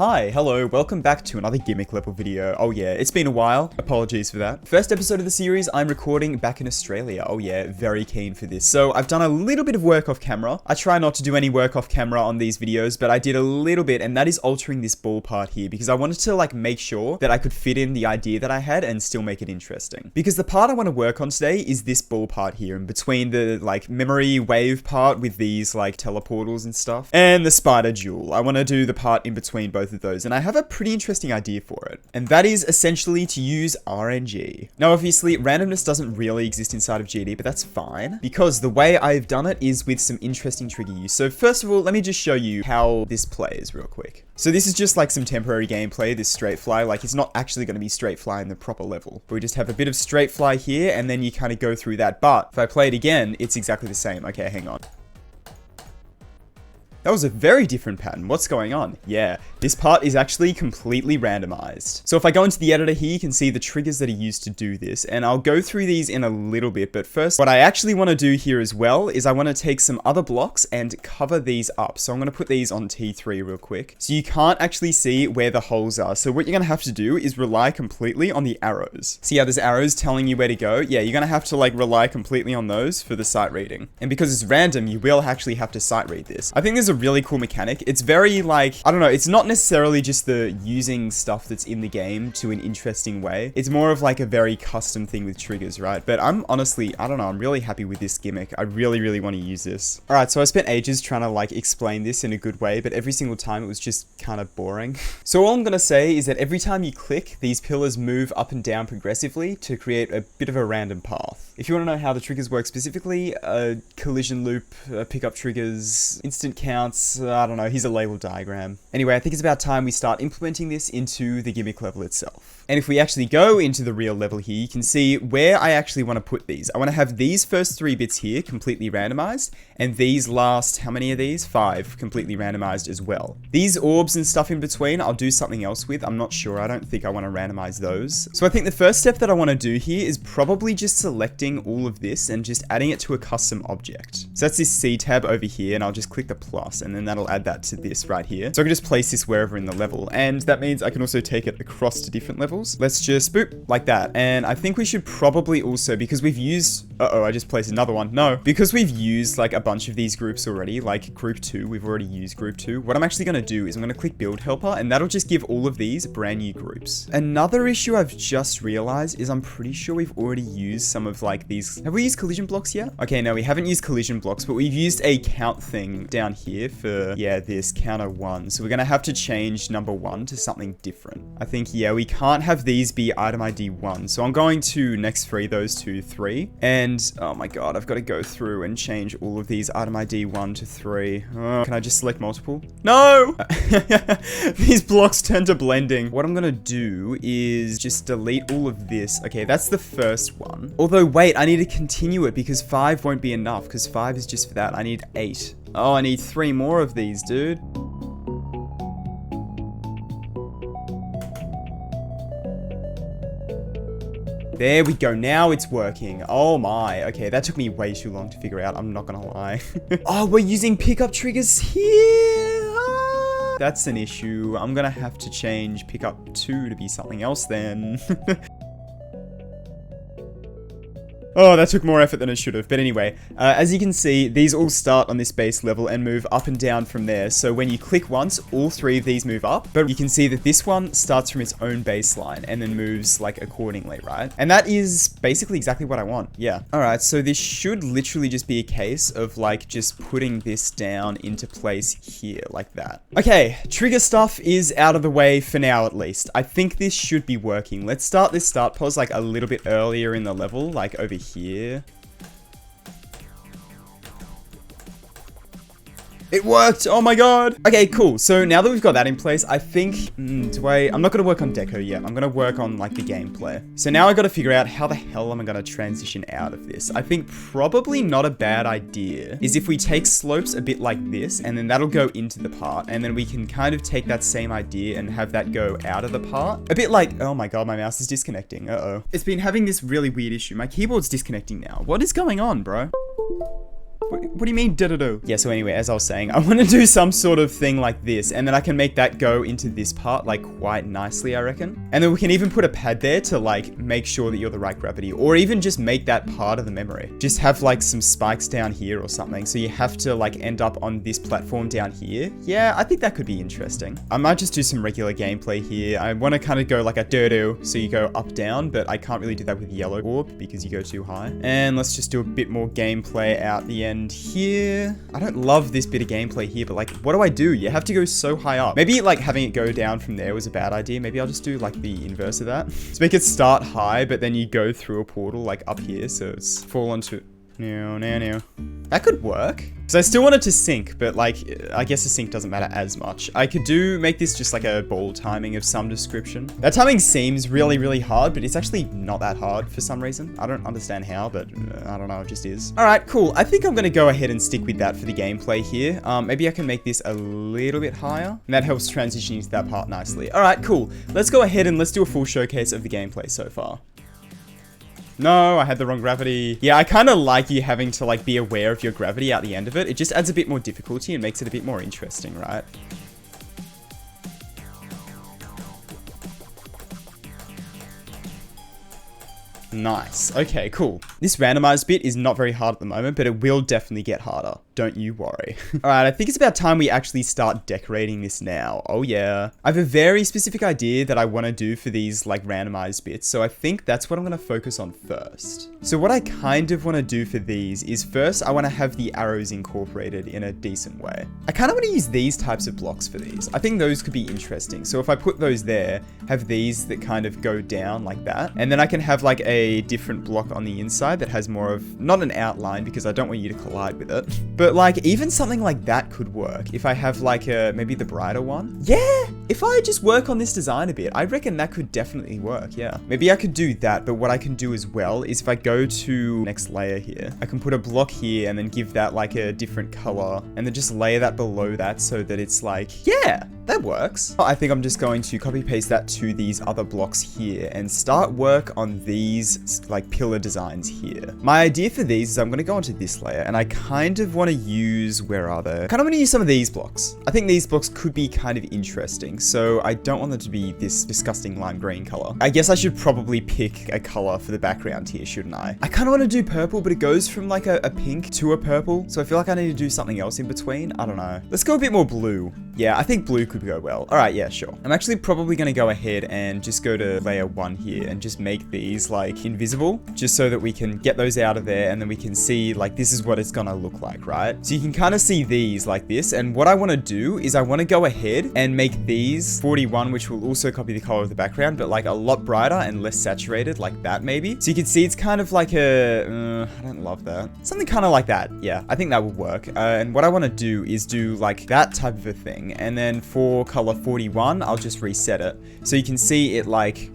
Hi, hello, welcome back to another gimmick level video. Oh yeah, it's been a while. Apologies for that. First episode of the series I'm recording back in Australia. Oh yeah, very keen for this. So I've done a little bit of work off camera. I try not to do any work off camera on these videos, but I did a little bit, and that is altering this ball part here because I wanted to like make sure that I could fit in the idea that I had and still make it interesting. Because the part I want to work on today is this ball part here in between the like memory wave part with these like teleportals and stuff and the spider jewel. I want to do the part in between both of those, and I have a pretty interesting idea for it, and that is essentially to use RNG. Now obviously randomness doesn't really exist inside of GD, but that's fine because the way I've done it is with some interesting trigger use. So first of all, let me just show you how this plays real quick. So this is just like some temporary gameplay, this straight fly, like it's not actually going to be straight fly in the proper level. But we just have a bit of straight fly here and then you kind of go through that. But if I play it again, it's exactly the same. Okay, hang on. That was a very different pattern. What's going on? Yeah, this part is actually completely randomized. So if I go into the editor here, you can see the triggers that are used to do this, and I'll go through these in a little bit. But first, what I actually want to do here as well is I want to take some other blocks and cover these up. So I'm going to put these on T3 real quick. So you can't actually see where the holes are. So what you're going to have to do is rely completely on the arrows. See how there's arrows telling you where to go? Yeah, you're going to have to like rely completely on those for the sight reading. And because it's random, you will actually have to sight read this. I think there's a really cool mechanic. It's very like, I don't know, it's not necessarily just the using stuff that's in the game to an interesting way. It's more of like a very custom thing with triggers, right? But I'm honestly, I don't know, I'm really happy with this gimmick. I really want to use this. All right, so I spent ages trying to like explain this in a good way, but every single time it was just kind of boring. So all I'm going to say is that every time you click, these pillars move up and down progressively to create a bit of a random path. If you want to know how the triggers work specifically, collision loop, pickup triggers, instant counts, I don't know, here's a label diagram. Anyway, I think it's about time we start implementing this into the gimmick level itself. And if we actually go into the real level here, you can see where I actually want to put these. I want to have these first 3 bits here completely randomized, and these last, how many are these? 5 completely randomized as well. These orbs and stuff in between, I'll do something else with. I'm not sure. I don't think I want to randomize those. So I think the first step that I want to do here is probably just selecting all of this and just adding it to a custom object. So that's this C tab over here, and I'll just click the plus, and then that'll add that to this right here. So I can just place this wherever in the level, and that means I can also take it across to different levels. Let's just boop like that. And I think we should probably also, because we've used, I just placed another one. No, because we've used like a bunch of these groups already, like group 2, we've already used group 2. What I'm actually going to do is I'm going to click build helper, and that'll just give all of these brand new groups. Another issue I've just realized is I'm pretty sure we've already used some of like these. Have we used collision blocks yet? Okay, no, we haven't used collision blocks, but we've used a count thing down here for, yeah, this counter 1. So we're going to have to change number 1 to something different. I think, yeah, we can't have these be item ID 1. So I'm going to next free those to 3. And oh my god, I've got to go through and change all of these item ID 1 to 3. Can I just select multiple? No! These blocks turn to blending. What I'm going to do is just delete all of this. Okay, that's the first one. Although, wait, I need to continue it because 5 won't be enough because 5 is just for that. I need 8. Oh, I need 3 more of these, dude. There we go. Now it's working. Oh my. Okay, that took me way too long to figure out. I'm not gonna lie. Oh, we're using pickup triggers here. Ah, that's an issue. I'm gonna have to change pickup 2 to be something else then. Oh, that took more effort than it should have. But anyway, as you can see, these all start on this base level and move up and down from there. So when you click once, all 3 of these move up. But you can see that this one starts from its own baseline and then moves like accordingly, right? And that is basically exactly what I want. Yeah. All right. So this should literally just be a case of like just putting this down into place here like that. Okay. Trigger stuff is out of the way for now, at least. I think this should be working. Let's start this start pause like a little bit earlier in the level, like over here. It worked! Oh my god! Okay, cool. So now that we've got that in place, I think... I'm not going to work on deco yet. I'm going to work on, like, the gameplay. So now I got to figure out how the hell am I going to transition out of this. I think probably not a bad idea is if we take slopes a bit like this, and then that'll go into the part, and then we can kind of take that same idea and have that go out of the part. A bit like... Oh my god, my mouse is disconnecting. Uh-oh. It's been having this really weird issue. My keyboard's disconnecting now. What is going on, bro? What do you mean, da-da-do? Yeah, so anyway, as I was saying, I want to do some sort of thing like this, and then I can make that go into this part, like, quite nicely, I reckon. And then we can even put a pad there to, like, make sure that you're the right gravity, or even just make that part of the memory. Just have, like, some spikes down here or something, so you have to, like, end up on this platform down here. Yeah, I think that could be interesting. I might just do some regular gameplay here. I want to kind of go like a do-do, so you go up, down, but I can't really do that with yellow orb because you go too high. And let's just do a bit more gameplay out the end here. I don't love this bit of gameplay here, but like, what do? You have to go so high up. Maybe like having it go down from there was a bad idea. Maybe I'll just do like the inverse of that. So make it start high, but then you go through a portal like up here, so it's fall onto... No. That could work. So I still want it to sync, but like, I guess the sync doesn't matter as much. I could make this just like a ball timing of some description. That timing seems really, really hard, but it's actually not that hard for some reason. I don't understand how, but I don't know, it just is. All right, cool. I think I'm gonna go ahead and stick with that for the gameplay here. Maybe I can make this a little bit higher, and that helps transition into that part nicely. All right, cool. Let's go ahead and let's do a full showcase of the gameplay so far. No, I had the wrong gravity. Yeah, I kind of like you having to like be aware of your gravity at the end of it. It just adds a bit more difficulty and makes it a bit more interesting, right? Nice. Okay, cool. This randomized bit is not very hard at the moment, but it will definitely get harder. Don't you worry. All right, I think it's about time we actually start decorating this now. Oh yeah. I have a very specific idea that I want to do for these like randomized bits, so I think that's what I'm going to focus on first. So what I kind of want to do for these is first, I want to have the arrows incorporated in a decent way. I kind of want to use these types of blocks for these. I think those could be interesting. So if I put those there, have these that kind of go down like that, and then I can have like a different block on the inside that has more of, not an outline because I don't want you to collide with it, but like even something like that could work if I have like maybe the brighter one. Yeah, if I just work on this design a bit, I reckon that could definitely work. Yeah, maybe I could do that, but what I can do as well is if I go to next layer here, I can put a block here and then give that like a different color and then just layer that below that so that it's like, yeah, that works. I think I'm just going to copy paste that to these other blocks here and start work on these like pillar designs here. My idea for these is I'm going to go onto this layer and I kind of want to use, where are they? I kind of want to use some of these blocks. I think these blocks could be kind of interesting, so I don't want them to be this disgusting lime green color. I guess I should probably pick a color for the background here, shouldn't I? I kind of want to do purple, but it goes from like a pink to a purple, so I feel like I need to do something else in between. I don't know. Let's go a bit more blue. Yeah, I think blue could go well. All right, yeah, sure. I'm actually probably going to go ahead and just go to layer 1 here and just make these like invisible, just so that we can get those out of there and then we can see like this is what it's going to look like, right? So you can kind of see these like this, and what I want to do is I want to go ahead and make these 41, which will also copy the color of the background, but like a lot brighter and less saturated like that maybe. So you can see it's kind of like a, I don't love that. Something kind of like that. Yeah, I think that would work. And what I want to do is do like that type of a thing. And then for color 41, I'll just reset it. So you can see it like,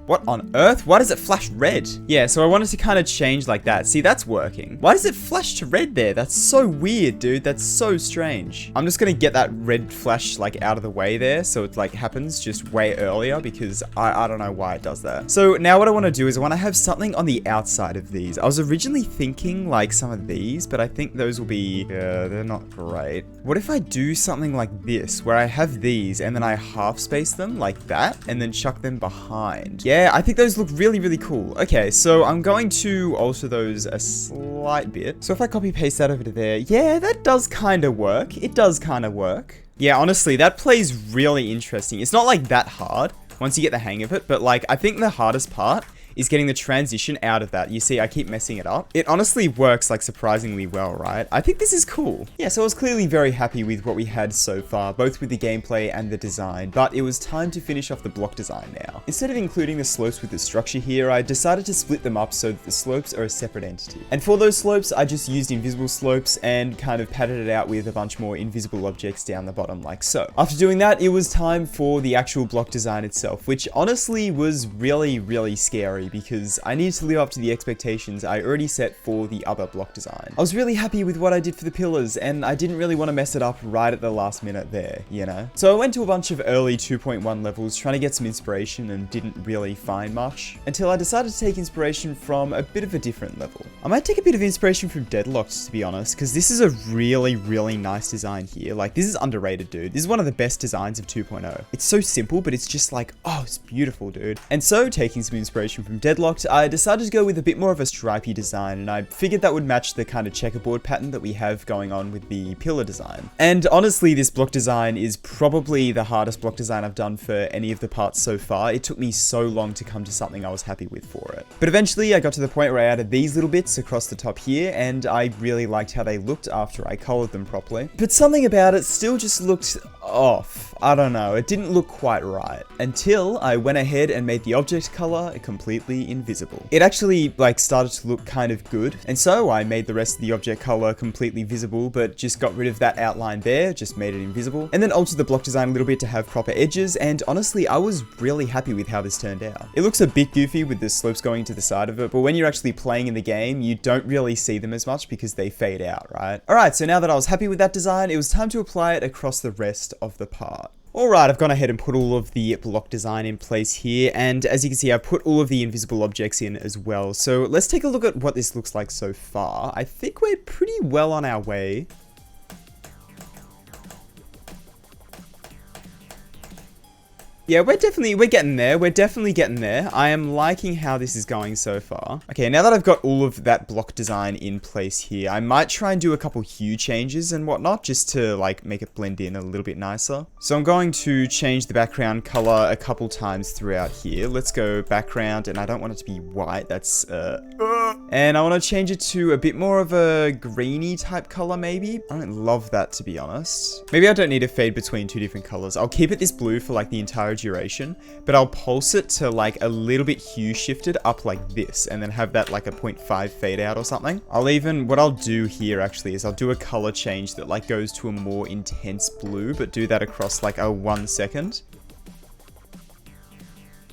what on earth? Why does it flash red? Yeah, so I wanted to kind of change like that. See, that's working. Why does it flash to red there? That's so weird, dude. That's so strange. I'm just gonna get that red flash like out of the way there, so it like happens just way earlier because I don't know why it does that. So now what I want to do is I want to have something on the outside of these. I was originally thinking like some of these, but I think those will be, they're not great. What if I do something like this, where I have these and then I half space them like that and then chuck them behind? Yeah, I think those look really, really cool. Okay, so I'm going to alter those a slight bit. So if I copy paste that over to there, yeah, that does kind of work. It does kind of work. Yeah, honestly, that plays really interesting. It's not like that hard once you get the hang of it, but like, I think the hardest part is getting the transition out of that. You see, I keep messing it up. It honestly works like surprisingly well, right? I think this is cool. Yeah, so I was clearly very happy with what we had so far, both with the gameplay and the design, but it was time to finish off the block design now. Instead of including the slopes with the structure here, I decided to split them up so that the slopes are a separate entity. And for those slopes, I just used invisible slopes and kind of padded it out with a bunch more invisible objects down the bottom like so. After doing that, it was time for the actual block design itself, which honestly was really, really scary sorry because I needed to live up to the expectations I already set for the other block design. I was really happy with what I did for the pillars, and I didn't really want to mess it up right at the last minute there, you know? So I went to a bunch of early 2.1 levels trying to get some inspiration and didn't really find much, until I decided to take inspiration from a bit of a different level. I might take a bit of inspiration from Deadlocked, to be honest, because this is a really, really nice design here. Like, this is underrated, dude. This is one of the best designs of 2.0. It's so simple, but it's just like, oh, it's beautiful, dude. And so, taking some inspiration from Deadlocked, I decided to go with a bit more of a stripy design, and I figured that would match the kind of checkerboard pattern that we have going on with the pillar design. And honestly, this block design is probably the hardest block design I've done for any of the parts so far. It took me so long to come to something I was happy with for it. But eventually, I got to the point where I added these little bits across the top here, and I really liked how they looked after I colored them properly. But something about it still just looked off. I don't know, it didn't look quite right. Until I went ahead and made the object color completely invisible. It actually like started to look kind of good, and so I made the rest of the object color completely visible, but just got rid of that outline there, just made it invisible, and then altered the block design a little bit to have proper edges, and honestly, I was really happy with how this turned out. It looks a bit goofy with the slopes going to the side of it, but when you're actually playing in the game, you don't really see them as much because they fade out, right? Alright, so now that I was happy with that design, it was time to apply it across the rest of the part. Alright, I've gone ahead and put all of the block design in place here, and as you can see, I've put all of the invisible objects in as well. So let's take a look at what this looks like so far. I think we're pretty well on our way. Yeah, we're getting there. We're definitely getting there. I am liking how this is going so far. Okay, now that I've got all of that block design in place here, I might try and do a couple hue changes and whatnot, just to like make it blend in a little bit nicer. So I'm going to change the background color a couple times throughout here. Let's go background, and I don't want it to be white. That's, and I want to change it to a bit more of a greeny type color, maybe. I don't love that, to be honest. Maybe I don't need to fade between two different colors. I'll keep it this blue for like the entire duration, but I'll pulse it to like a little bit hue shifted up like this, and then have that like a 0.5 fade out or something. What I'll do here actually is I'll do a color change that like goes to a more intense blue, but do that across like a 1 second.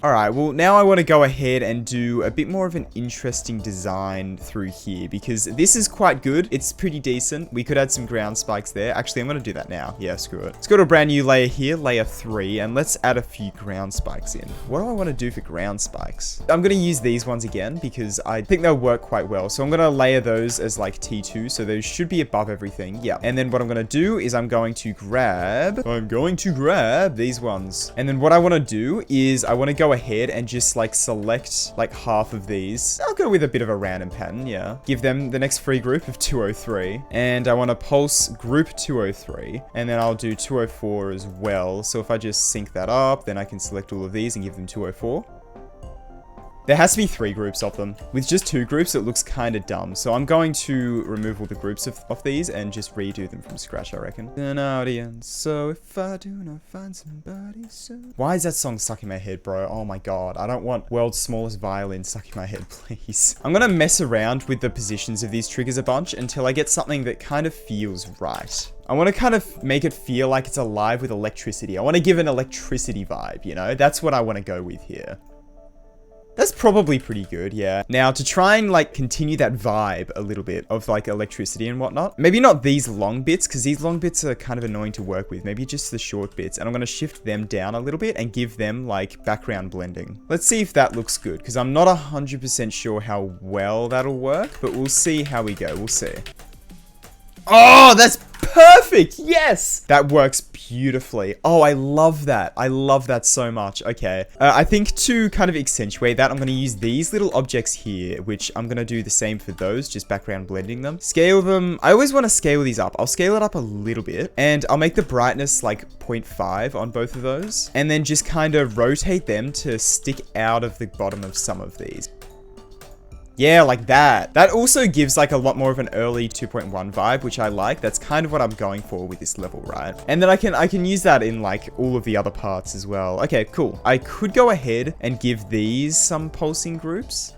Alright, well now I want to go ahead and do a bit more of an interesting design through here, because this is quite good. It's pretty decent. We could add some ground spikes there. Actually, I'm going to do that now. Yeah, screw it. Let's go to a brand new layer here, layer 3, and let's add a few ground spikes in. What do I want to do for ground spikes? I'm going to use these ones again, because I think they'll work quite well. So I'm going to layer those as like T2, so those should be above everything. Yeah, and then what I'm going to do is I'm going to grab these ones. And then what I want to do is I want to go ahead and just like select like half of these. I'll go with a bit of a random pattern, yeah. Give them the next free group of 203, and I want to pulse group 203, and then I'll do 204 as well. So if I just sync that up, then I can select all of these and give them 204. There has to be 3 groups of them. With just 2 groups, it looks kind of dumb. So I'm going to remove all the groups of these and just redo them from scratch, I reckon. An audience, so if I do not find somebody so... Why is that song stuck in my head, bro? Oh my god. I don't want world's smallest violin stuck in my head, please. I'm gonna mess around with the positions of these triggers a bunch until I get something that kind of feels right. I want to kind of make it feel like it's alive with electricity. I want to give an electricity vibe, you know? That's what I want to go with here. That's probably pretty good, yeah. Now, to try and, like, continue that vibe a little bit of, like, electricity and whatnot. Maybe not these long bits, because these long bits are kind of annoying to work with. Maybe just the short bits. And I'm going to shift them down a little bit and give them, like, background blending. Let's see if that looks good, because I'm not 100% sure how well that'll work. But we'll see how we go. We'll see. Oh, that's perfect! Yes! That works beautifully. Oh, I love that. I love that so much. Okay. I think to kind of accentuate that, I'm going to use these little objects here, which I'm going to do the same for those, just background blending them. Scale them. I always want to scale these up. I'll scale it up a little bit, and I'll make the brightness like 0.5 on both of those, and then just kind of rotate them to stick out of the bottom of some of these. Yeah, like that. That also gives like a lot more of an early 2.1 vibe, which I like. That's kind of what I'm going for with this level, right? And then I can use that in like all of the other parts as well. Okay, cool. I could go ahead and give these some pulsing groups.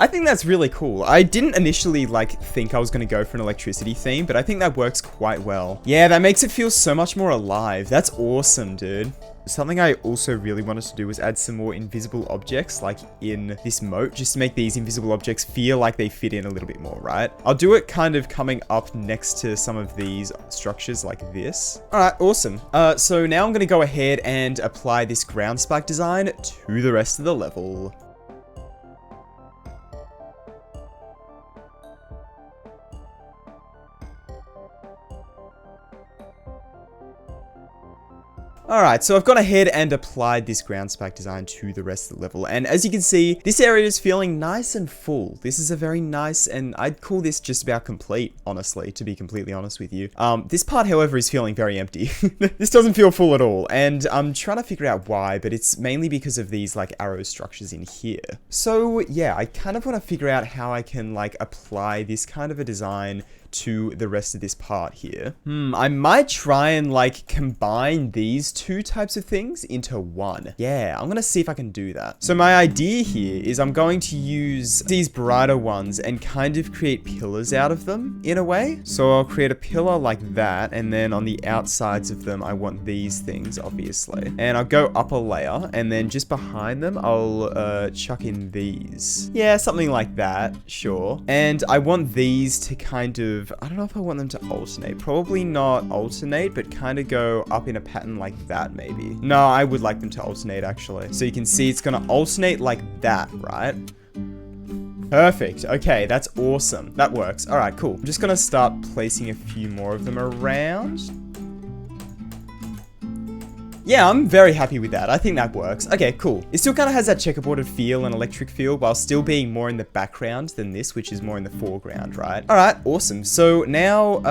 I think that's really cool. I didn't initially like think I was going to go for an electricity theme, but I think that works quite well. Yeah, that makes it feel so much more alive. That's awesome, dude. Something I also really wanted to do was add some more invisible objects like in this moat, just to make these invisible objects feel like they fit in a little bit more, right? I'll do it kind of coming up next to some of these structures like this. All right, awesome. So now I'm going to go ahead and apply this ground spike design to the rest of the level. Alright, so I've gone ahead and applied this ground spike design to the rest of the level, and as you can see, this area is feeling nice and full. This is a very nice, and I'd call this just about complete, honestly, to be completely honest with you. This part, however, is feeling very empty. This doesn't feel full at all, and I'm trying to figure out why, but it's mainly because of these, like, arrow structures in here. So, yeah, I kind of want to figure out how I can, like, apply this kind of a design to the rest of this part here. I might try and like combine these two types of things into one. Yeah, I'm gonna see if I can do that. So my idea here is I'm going to use these brighter ones and kind of create pillars out of them in a way. So I'll create a pillar like that, and then on the outsides of them, I want these things, obviously. And I'll go up a layer, and then just behind them, I'll chuck in these. Yeah, something like that, sure. And I want these to kind of, I don't know if I want them to alternate. Probably not alternate, but kind of go up in a pattern like that, maybe. No, I would like them to alternate, actually. So you can see it's going to alternate like that, right? Perfect. Okay, that's awesome. That works. All right, cool. I'm just going to start placing a few more of them around. Yeah, I'm very happy with that. I think that works. Okay, cool. It still kind of has that checkerboarded feel and electric feel while still being more in the background than this, which is more in the foreground, right? All right, awesome. So now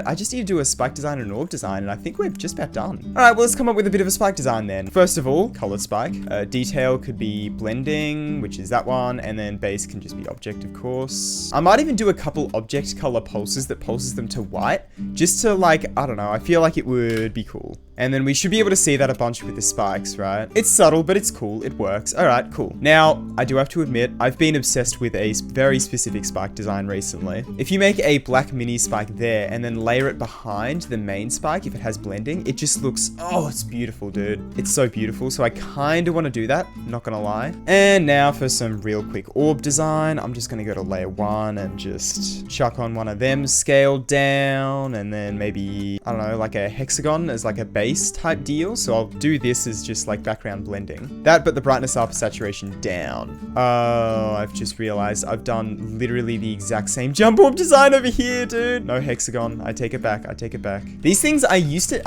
I just need to do a spike design and an orb design, and I think we're just about done. All right, well, let's come up with a bit of a spike design then. First of all, colored spike. Detail could be blending, which is that one, and then base can just be object, of course. I might even do a couple object color pulses that pulses them to white, just to like, I don't know, I feel like it would be cool. And then we should be able to see that a bunch with the spikes, right? It's subtle, but it's cool. It works. All right, cool. Now, I do have to admit, I've been obsessed with a very specific spike design recently. If you make a black mini spike there and then layer it behind the main spike, if it has blending, it just looks, oh, it's beautiful, dude. It's so beautiful. So I kind of want to do that, not gonna lie. And now for some real quick orb design, I'm just gonna go to layer 1 and just chuck on one of them scaled down, and then maybe, I don't know, like a hexagon as like a base type deal. So I'll do this as just like background blending. That, but the brightness up, saturation down. Oh, I've just realized I've done literally the exact same jump orb design over here, dude. No hexagon. I take it back. I take it back. These things I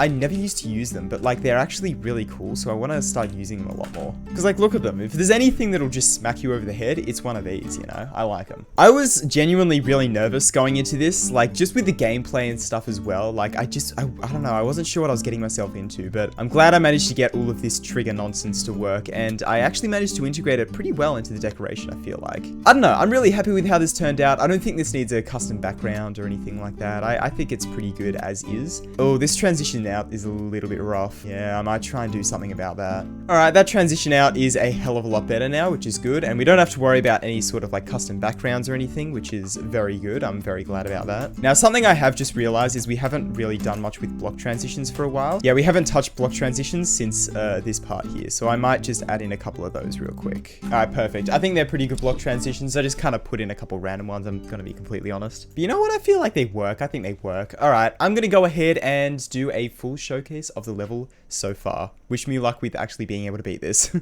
never used to use them, but like they're actually really cool. So I want to start using them a lot more. Because like, look at them. If there's anything that'll just smack you over the head, it's one of these, you know? I like them. I was genuinely really nervous going into this, like just with the gameplay and stuff as well. Like I don't know. I wasn't sure what I was getting myself into, but I'm glad I managed to get all of this trigger nonsense to work, and I actually managed to integrate it pretty well into the decoration, I feel like. I don't know, I'm really happy with how this turned out. I don't think this needs a custom background or anything like that. I think it's pretty good as is. Oh, this transition out is a little bit rough. Yeah, I might try and do something about that. Alright, that transition out is a hell of a lot better now, which is good, and we don't have to worry about any sort of like custom backgrounds or anything, which is very good. I'm very glad about that. Now, something I have just realized is we haven't really done much with block transitions for a while. Yeah, we haven't touched block transitions since this part here, so I might just add in a couple of those real quick. Alright, perfect. I think they're pretty good block transitions. I just kind of put in a couple random ones, I'm gonna be completely honest. But you know what? I feel like they work. I think they work. Alright, I'm gonna go ahead and do a full showcase of the level so far. Wish me luck with actually being able to beat this.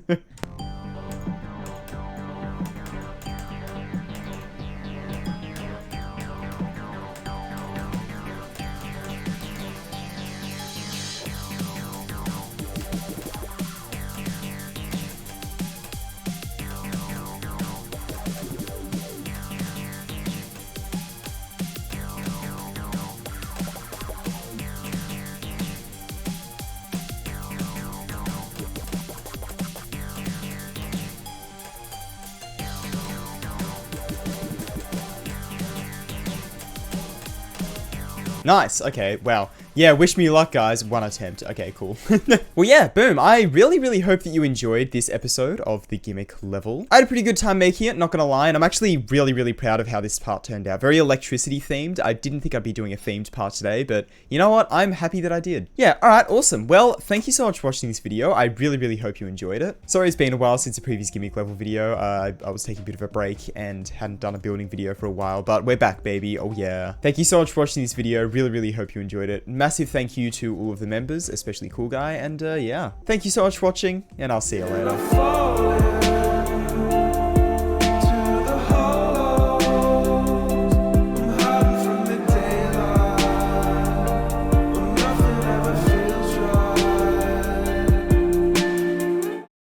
Nice. Okay. Wow. Yeah, wish me luck, guys. 1 attempt. Okay, cool. Well, yeah, boom. I really hope that you enjoyed this episode of the Gimmick level. I had a pretty good time making it, not gonna lie, and I'm actually really proud of how this part turned out. Very electricity themed. I didn't think I'd be doing a themed part today, but you know what? I'm happy that I did. Yeah, alright, awesome. Well, thank you so much for watching this video. I really hope you enjoyed it. Sorry it's been a while since the previous Gimmick level video. I was taking a bit of a break and hadn't done a building video for a while, but we're back, baby. Oh yeah. Thank you so much for watching this video. Really hope you enjoyed it. Massive thank you to all of the members, especially Cool Guy, and yeah. Thank you so much for watching, and I'll see you later.